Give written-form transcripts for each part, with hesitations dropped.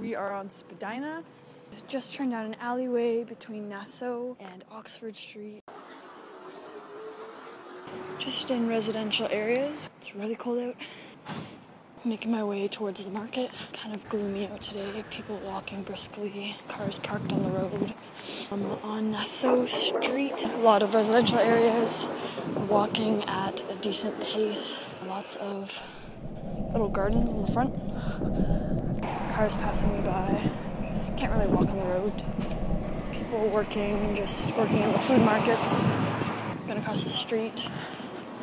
We are on Spadina, just turned down an alleyway between Nassau and Oxford Street. Just in residential areas. It's really cold out. Making my way towards the market. Kind of gloomy out today. People walking briskly. Cars parked on the road. On Nassau Street, a lot of residential areas. Walking at a decent pace. Lots of little gardens in the front. Cars passing me by. Can't really walk on the road. People working, just working in the food markets. Going across the street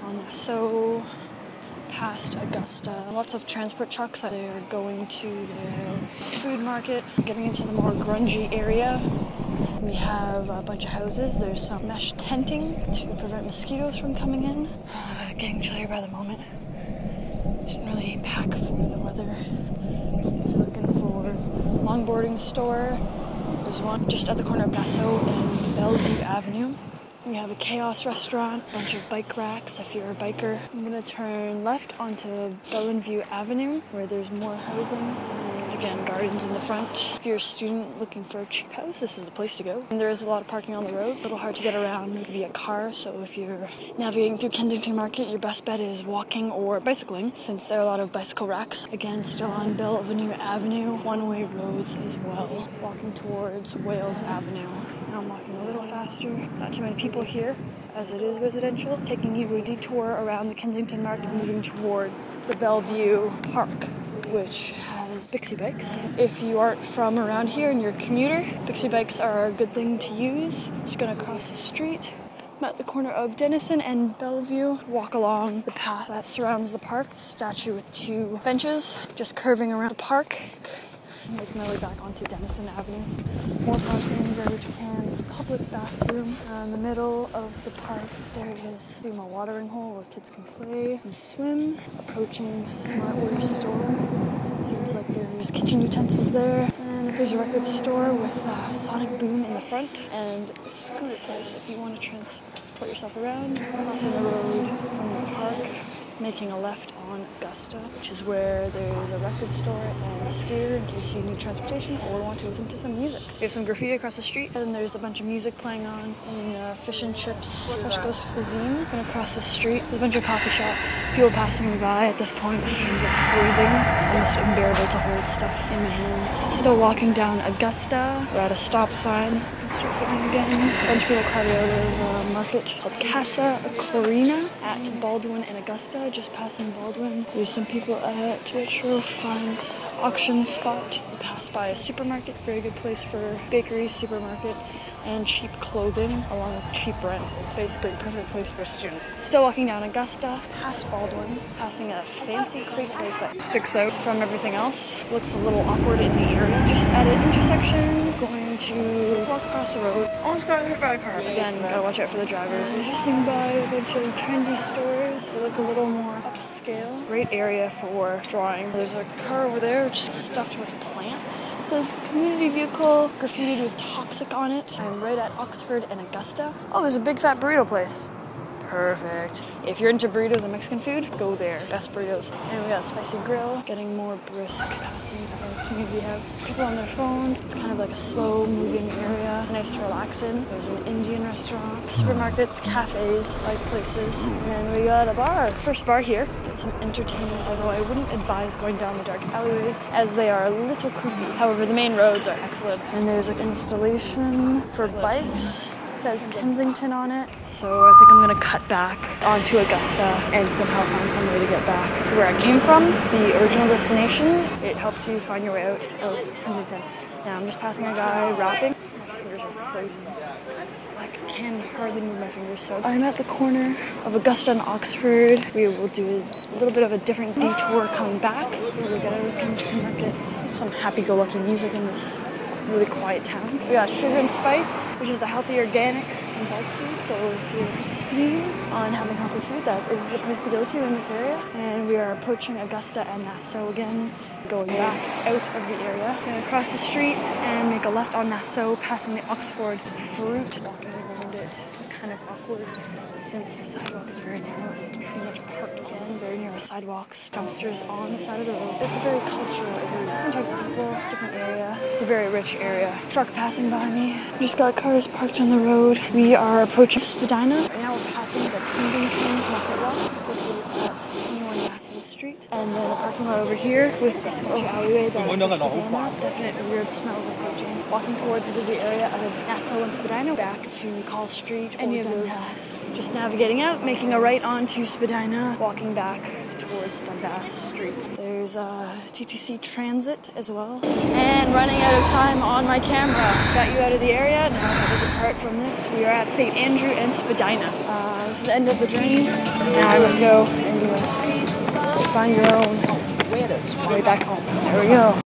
on Nassau. Past Augusta. Lots of transport trucks. They're going to the food market. Getting into the more grungy area. We have a bunch of houses. There's some mesh tenting to prevent mosquitoes from coming in. Getting chillier by the moment. Didn't really pack for the weather. Looking for a longboarding store. There's one just at the corner of Nassau and Bellevue Avenue. We have a Chaos restaurant, a bunch of bike racks if you're a biker. I'm gonna turn left onto Bellevue Avenue where there's more housing and again gardens in the front. If you're a student looking for a cheap house, this is the place to go. And there is a lot of parking on the road, a little hard to get around via car, so if you're navigating through Kensington Market, your best bet is walking or bicycling since there are a lot of bicycle racks. Again, still on Bellevue Avenue, one-way roads as well. Walking towards Wales Avenue. Now I'm walking a little faster. Not too many people here, as it is residential. Taking you a detour around the Kensington Market, moving towards the Bellevue Park, which has Bixi bikes. If you aren't from around here and you're a commuter, Bixi bikes are a good thing to use. Just gonna cross the street. I'm at the corner of Denison and Bellevue. Walk along the path that surrounds the park. Statue with two benches, just curving around the park. Make my way back onto Denison Avenue. More parking, garbage cans, public bathroom. In the middle of the park, there is a watering hole where kids can play and swim. Approaching Smartwear store. Seems like there's kitchen utensils there. And there's a record store with Sonic Boom in the front. And a scooter place if you want to transport yourself around. Crossing the road from the park. Making a left on Augusta, which is where there's a record store and scooter in case you need transportation or want to listen to some music. We have some graffiti across the street, and then there's a bunch of music playing on in Fish and Chips, Fresh Ghost Cuisine. And across the street, there's a bunch of coffee shops. People passing me by. At this point, my hands are freezing. It's almost unbearable to hold stuff in my hands. Still walking down Augusta. We're at a stop sign. Start going again. A bunch of people crowded out of a market called Casa Corina at Baldwin and Augusta, just passing Baldwin. There's some people at Retro Finds auction spot. We pass by a supermarket, very good place for bakeries, supermarkets, and cheap clothing, along with cheap rent. Basically, the perfect place for a student. Still walking down Augusta, past Baldwin, passing a fancy crate place that sticks out from everything else. Looks a little awkward in the area. Just at an intersection, going to walk across the road. Almost got hit by a car. Again, gotta watch out for the drivers. Passing by a bunch of trendy stores. They look a little more upscale. Great area for drawing. There's a car over there just stuffed with plants. It says community vehicle, graffitied with toxic on it. I'm right at Oxford and Augusta. Oh, there's a big fat burrito place. Perfect. If you're into burritos and Mexican food, go there. Best burritos. And we got Spicy Grill, getting more brisk, passing our community house. People on their phone. It's kind of like a slow moving area. Nice to relax in. There's an Indian restaurant, supermarkets, cafes, like places. And we got a bar. First bar here. Get some entertainment, although I wouldn't advise going down the dark alleyways as they are a little creepy. However, the main roads are excellent. And there's an installation for bikes. Says Kensington on it, so I think I'm gonna cut back onto Augusta and somehow find some way to get back to where I came from, the original destination. It helps you find your way out of Kensington. Now I'm just passing a guy rapping. My fingers are frozen. I can hardly move my fingers, so I'm at the corner of Augusta and Oxford. We will do a little bit of a different detour coming back. We'll get out of Kensington Market. Some happy-go-lucky music in this really quiet town. We got Sugar and Spice, which is a healthy organic and bulk food. So if you're pristine on having healthy food, that is the place to go to in this area. And we are approaching Augusta and Nassau again, going back out of the area. We're gonna cross the street and make a left on Nassau, passing the Oxford Fruit. Walking around it. It's kind of awkward since the sidewalk is very narrow and it's pretty much parked on very narrow sidewalks, dumpsters on the side of the road. It's a very cultural area, different types of people, different area. It's a very rich area. Truck passing by me. Just got cars parked on the road. We are approaching Spadina. Right now we're passing the Kensington Market Lots located at 21 Nassau Street. And then a parking lot over here with the sketchy alleyway that definite weird smells approaching. Walking towards the busy area of Nassau and Spadina, back to Call Street, any of Dundas. Just navigating out, making a right onto Spadina, walking back towards Dundas Street. There's TTC Transit as well. And running out of time on my camera. Got you out of the area, now to depart from this. We are at St. Andrew and Spadina. This is the end of the journey. Now I must go and you must find your own way back home. There we go.